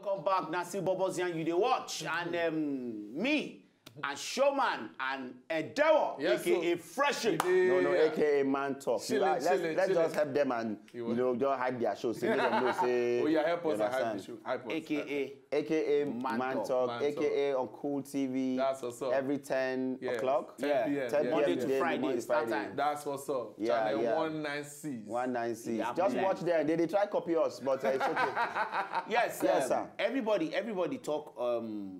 Welcome back, Nasi BOBOS and you they watch. And me and Showman and Edewo, yes, aka Freshie. No, aka Man Talk. Let's just help them and don't hype their show. So let them know say. Oh yeah, help us and hype the show. Hype us. AKA Man Talk, AKA on Cool TV. That's what's up. Every 10 o'clock. 10 p.m. 10 p.m. Monday to Friday, start time. That's what's up. Yeah, Channel 196. 196. Yeah, just watch there. They try copy us, but it's okay. Yes, sir. Everybody talk.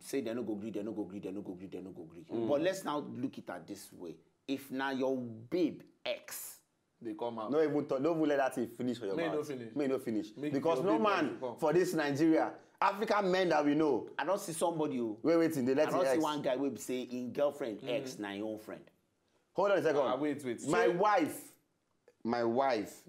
Say they no go agree, they no go agree, they no go agree, they no go agree. But let's now look at it this way. If now your babe ex. They come out. No even talk, don't even let that thing finish for your mouth. May no finish. Because no man for this Nigeria, African men that we know. I don't see somebody who. Wait, they let I don't see one guy will say in girlfriend ex na your own friend. Hold on a second. Wait. My wife,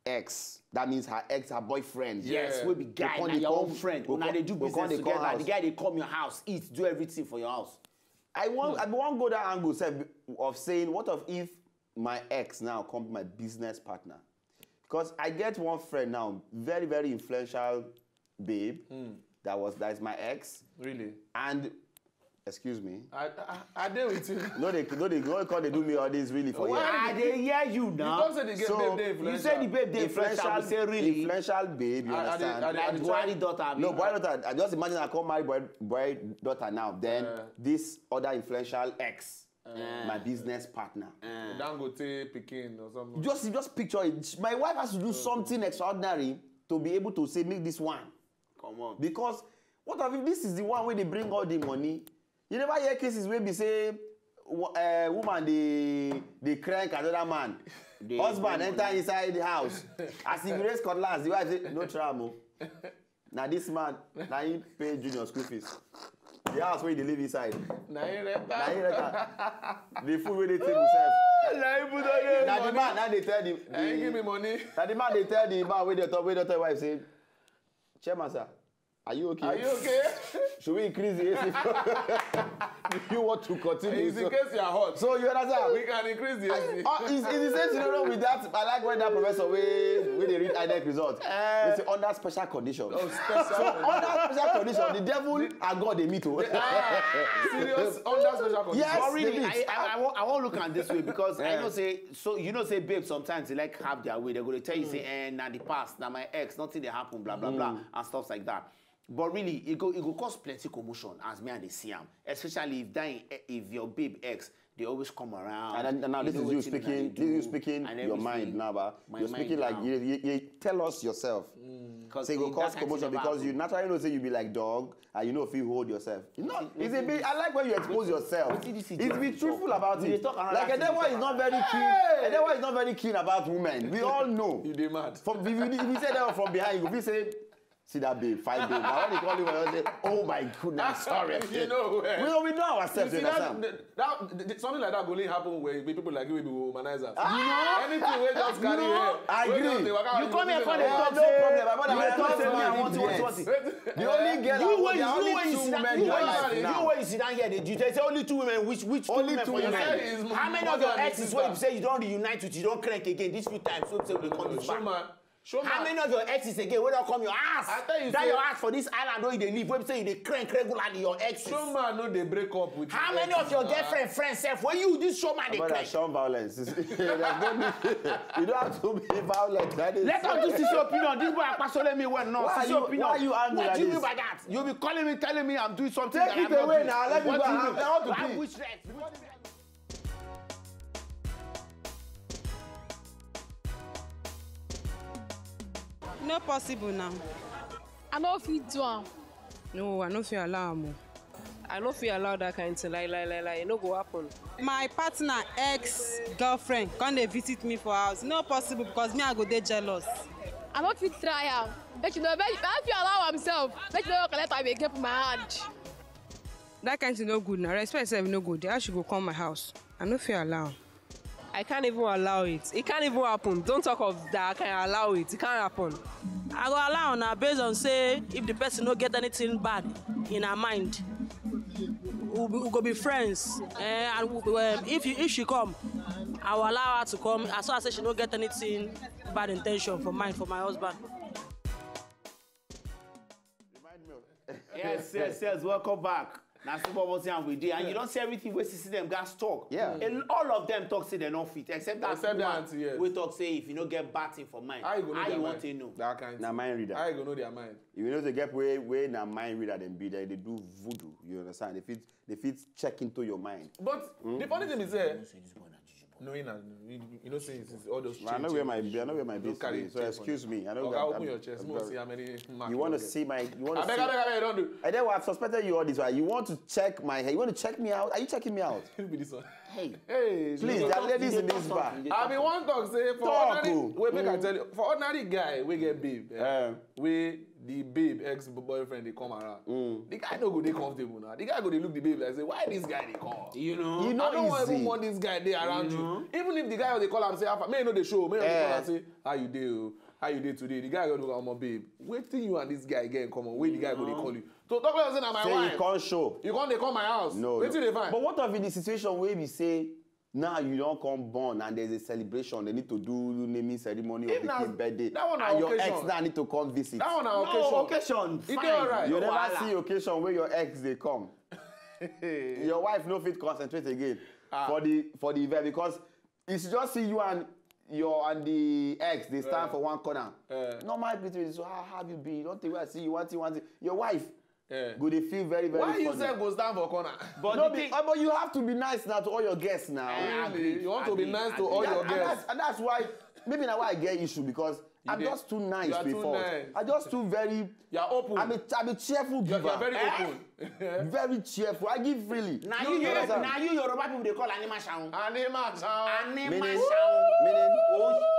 ex. That means her ex, her boyfriend. Yes, we be guy na your own friend. Now they do business together. The guy they come your house, eat, do everything for your house. I want go that angle of saying what if my ex now come my business partner, because I get one friend now, very very influential babe, that is my ex. Really? And excuse me. I deal with you. No, they do me all this really for you. They hear you now. You don't say the babe you say the babe they influential. Say really influential babe. You understand? Like boy daughter. No, boy daughter. I just imagine I come marry boy daughter now. Then this other influential ex. My business partner. Dangote Pekin or something. Just picture it. My wife has to do something extraordinary to be able to say make this one. Come on. Because what if this is the one where they bring all the money? You never hear cases where they say woman they crank another man. Husband enter inside the house. As he raise cutlass, the wife say no trouble. Now this man, now he pay junior school fees. The house where they live inside. The food where they take himself. Now the man, now they tell him. Give me money. Now the man, they tell the man where they tell wife say, Chairman sir, are you okay? Are you okay? Should we increase the AC? If you want to continue. In case you are hot. So you understand? We can increase the AC. It's the same scenario with that. I like when that professor when they read INEC results. They say under special condition. Oh, special. So under special condition, the devil and God they meet. Serious under special condition. Yes, but really, I won't look at this way because I know say babe sometimes they like have their way. They're going to tell you say now the past, now my ex, nothing they happen, blah blah blah and stuff like that. But really, it go cause plenty commotion as me and they see them. Especially if your babe ex, they always come around. And now this is you speaking your mind now, but you're speaking like you tell us yourself. Say it go cause commotion because you naturally know say you be like dog and you know if you hold yourself. No, it's a bit. I like when you expose yourself. It's be truthful about it. Like Edewo is not very keen. Edewo is not very keen about women. We all know. You demand. If you say that from behind, you say. See that babe, 5 days. Now when they call you, I say, oh my goodness, sorry. You know, we know ourselves. You see, something like that will only happen where people like you will be womanizers. You know? Anything we just carry here. I agree. You come here for the talk, no problem. I want to. The only girl you when you sit down here, you say only 2 women, which only 2 women? women. How many of your exes where you say you don't reunite with, you don't crank again, these few times, so they come this back? How many of your exes again when they come your ass? I tell you, that your ass for this island where they live, where you say they crank regularly your exes. Showman know they break up with. How many of your girlfriend friends self when you this showman they crank? Show violence. You don't have to be violent. That is. Let us do this opinion. This boy Akpaso let me well no. Why are you angry? What do you mean by that? You'll be calling me, telling me I'm doing something. Take it away now. Let me go. I want to be. No possible now. I no fit do am. No, I no fit allow am. I no fit allow that kind of thing. Like, it no go happen. My partner, ex-girlfriend, come dey visit me for house. No possible because me I go dey jealous. I no fit try am. But you know, I fit allow himself. But you know, let am again for my hand. That kind of thing no good now. Respect self no good. How she go come my house? I no fit allow. I can't even allow it. It can't even happen. Don't talk of that. I can allow it. It can't happen. I go allow now based on say if the person don't get anything bad in her mind, we go be friends. And if she come, I will allow her to come. As long as she don't get anything bad intention for my husband. Yes. Welcome back. Now, BOBOS and we did, and you don't see everything we see them gas talk. Yeah. And all of them talk say they're not fit, except that auntie, yes. we talk say if you don't get batting for mind, how you want to know? That kind. Na mind reader. How you gonna know their mind? You know they get where na mind reader them be there. They do voodoo. You understand? They fit check into your mind. But the funny thing is no, you know, saying all those. I know where my base is. So excuse me. I know. Okay, open your chest. See how many. You want to see my? You want to? I beg, don't do. And then I've suspected you all this. Right? You want to check my hair? You want to check me out? Are you checking me out? It'll be this one. Hey, please, there are ladies in this bar. I mean, one talk say for ordinary. Wait, make I tell you. For ordinary guy, we get babe. We the babe ex-boyfriend they come around. The guy no go they comfortable now. The guy go they look the babe and say, why this guy they call? You know, I don't even want this guy there around you. Even if the guy they call and say, may know the show, may know they call and say, how you do? How you did today? The guy go to come on, babe. Wait till you and this guy again come on. Wait, the guy go they call you. So talk about saying, my wife. You can't show. You can't they come my house. No. Wait till they find. But what if in the situation where we say, now you don't come born and there's a celebration, they need to do naming ceremony or the birthday. That one and your occasion. ex now need to come visit. That one occasion. No, occasion. It's all right. You never see occasion where your ex they come. Your wife no fit concentrate again for the event because it's just see you and the ex they stand for one corner. Normal between so how have you been? You don't think I see you one thing. Your wife. Go they feel very Why funny. you say go stand for corner? But no, but you have to be nice now to all your guests now. Really? You want to be nice to all your guests? And that's why maybe now why I get issue because I'm just too nice before. I'm just too very. You're open. I'm a cheerful giver. You're very open. Very cheerful. I give freely. Now you Yoruba people they call anima sound. Anima sound. Meaning.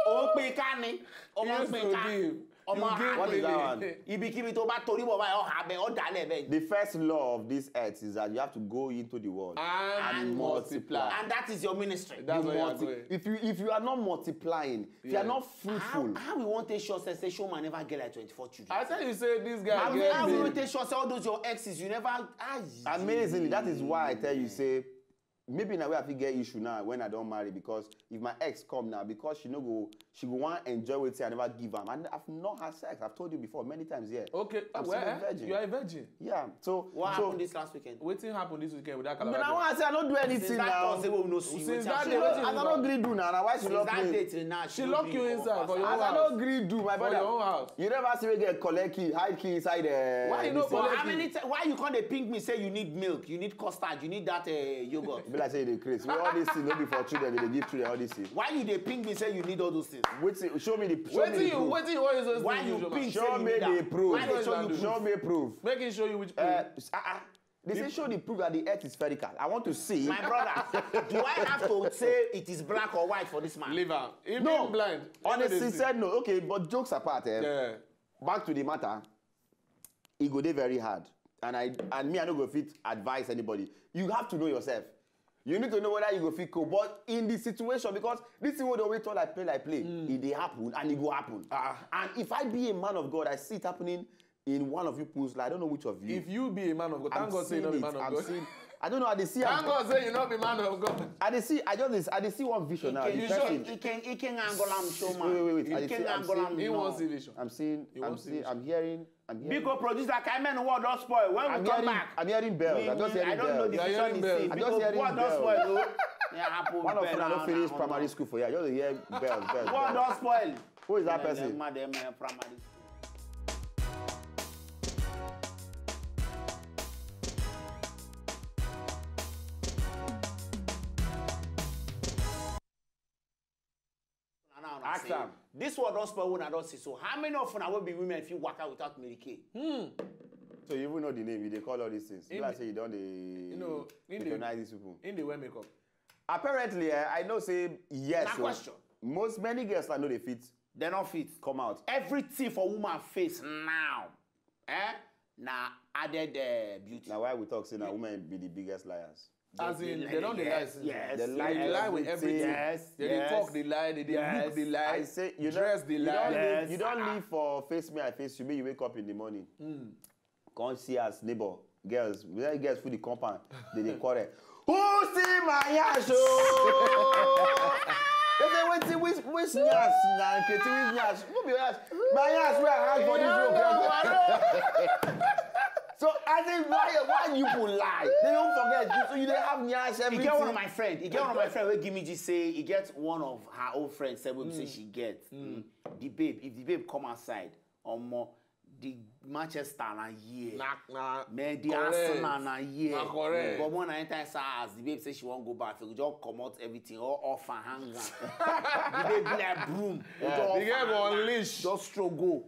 O pe kani. O ma pe ka. What is that one? The first law of this earth is that you have to go into the world and multiply. And that is your ministry. That's what you're doing. If you are not multiplying, if you are not fruitful. How we want to show say showman never get like 24 children? I tell you say this guy how we want to show say all those your exes you never. Amazingly, that is why I tell you say. Maybe now we have to get issue now when I don't marry because if my ex come now because she go want to enjoy with I never give her. And I've not had sex. I've told you before many times here. Okay, I'm still a virgin. You are a virgin. Yeah. So what happened this last weekend? What thing happened this weekend with that Calabar? But now I say I don't do anything now. Since that day, I don't agree do now. Why she lock me? She lock you inside for your own house. I don't agree do my brother. For your own house. You never see me get collect key, hide key inside the. Why you no collect key? Why you can't they ping me say you need milk, you need custard, you need that yogurt? Be like say they crazy. All these things maybe for children they give children all these things. Why you they ping me say you need all those things? Show me the proof. Why you ping show me the proof. Why they show you proof? Show me proof. Make him show you which proof. They say show the proof that the earth is spherical. I want to see. My brother, do I have to say it is black or white for this man? Leave her. No. Blind. Honestly said no. Okay, but jokes apart. Back to the matter. It go dey very hard. And me, I don't go fit advise anybody. You have to know yourself. You need to know whether you go fit cool. But in the situation, because this is what the way I play. It dey happen and it go happen. And if I be a man of God, I see it happening in one of you people's life. I don't know which of you. If you be a man of God, thank God say you're not a man of God. I don't know how they see. Thank God say you're not a man of God. I see one vision now. He can angle am show man. Wait. He can angle am. He wants the vision. I'm hearing. Because producer Kaimen word don't spoil. When we come back. I'm hearing bells. I'm just hearing bells. I don't know the vision he says. I'm just hearing bells. One of them I don't finish primary school for you. I just hear bells. Word don't spoil. Who is that person? Primary. Ask them. This one don't spoil when I don't see. So how many of them will be women if you walk out without Mary Kay? So you even know the name, they call all these things. You say you don't recognize these people. In the wear makeup. Apparently, I know say yes. Now question. Many girls I know they fit. They're not fit. Come out. Everything for woman face now. Now added beauty. Now why we talk say now women be the biggest liars. As in, they don't lie. Yes. They lie with everything. Yes. They talk, they lie. They look, they lie. I say you dress, they lie. You don't live for face me, I face you. Maybe you wake up in the morning. Can't see us neighbor girls. We let girls through the compound. They quarrel. Who see my ass? They say which ass now? Which ass? Who be ass? My ass where I have for this room. So I think why you put lie? They don't forget. So you don't have nyash everything. He get one of my friend. Where give me just say he gets one of her old friends. Said we say she gets the babe. If the babe come outside, more the Manchester na year. Man, the Arsenal na year. But when I enter house, the babe say she won't go back. So we just commot everything all off and hang on. The babe like broom. The guy go unleash. Just struggle.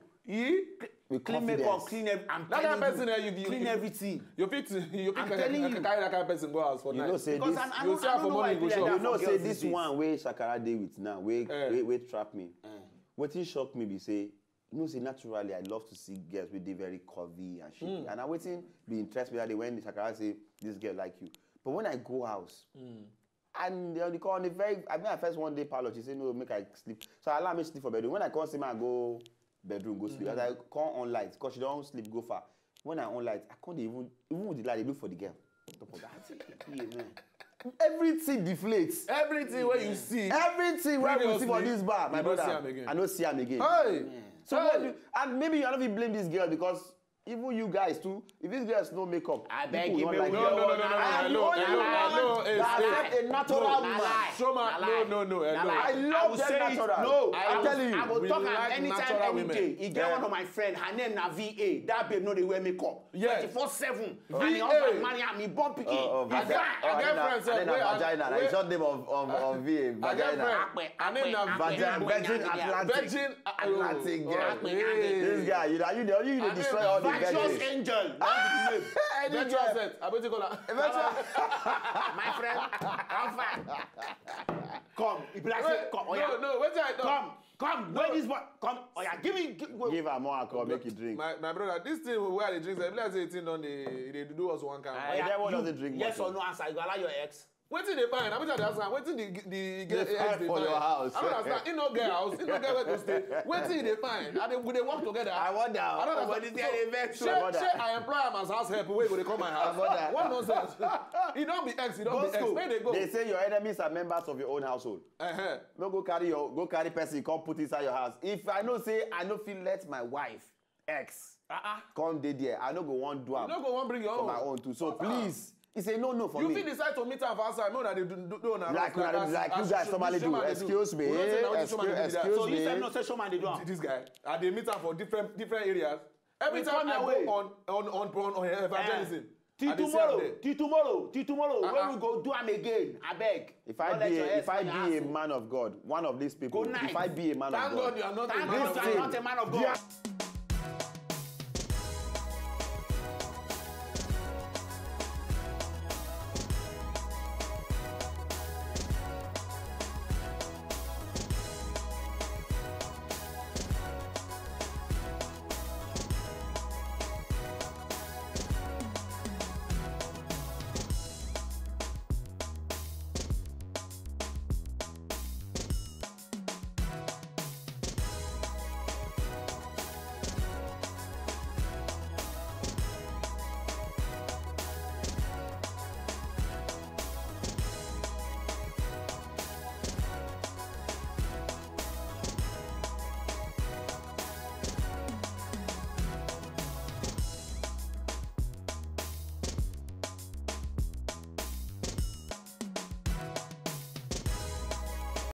Clean makeup, clean everything. I'm telling you, clean everything. You carry that kind of person go house for night. You know, say because this. I don't know why you know, say this one way Shakara dey with now. Wait, trap me. What he shocked me be say, you know, say naturally I love to see girls with they very curvy and shaky. And I waiting be interested that when the Shakara say this girl like you. But when I go house, and they call on the very. I mean, I first one day parlor. She say no, make I sleep. So I allow me sleep for bedroom. When I come see me, I go bedroom, go sleep. As I come on lights, because she don't sleep, go far. When I on lights, I can't even with the light, they look for the girl. Everything deflates. Everything where you see. Everything where you see for this bar, my brother. I don't see him again. Hey! So and maybe you don't even blame this girl because even you guys too, if these girls no makeup, I beg you, like no, that's a natural woman. No. I love that natural. No, I'm telling you. I will talk like anytime, any day. He get one of my friend, her name na VA. That babe no dey wear makeup. 24/7. And he husband marry am, he born pikin. I get friends say vagina. It's not name of VA. Vagina. I name na Virgin Atlantic girl. This guy, you destroy all the virtuous angel. Virtuous set. I bet you call her. My friend, I'm fine. Come. If like say, come. No. Wait till I talk. Come. Where this boy? Come. Oh yeah, give her more alcohol, make you drink. My brother, this thing where they drink, let's say 18 on they do us one kind. What does it drink? Yes or no answer. You go allow your ex. Waiting they find. I'm tell you waiting the get ex they for your house. I don't understand. In no get house, in no get where to stay. Waiting they find. And they work together. I wonder. I don't understand. Say I employ him as house help. Where go they come my house? What nonsense? He don't be ex. He don't be ex. Where they go? They say your enemies are members of your own household. No go carry person. Come put inside your house. If I know say I no feel let my wife ex come dey there. I no go want do am. You no go want bring your own. For my own too. So please. He say no for me. You fit decide to meet her for outside. No, that they do like you guys normally do. Excuse me. So you said no say showman they do. This guy, they meet her for different areas. Every time I go on evangelism. Till tomorrow. When we go do am again, I beg. If I be a man of God, one of these people. If I be a man of God. Thank God you are not a man of God.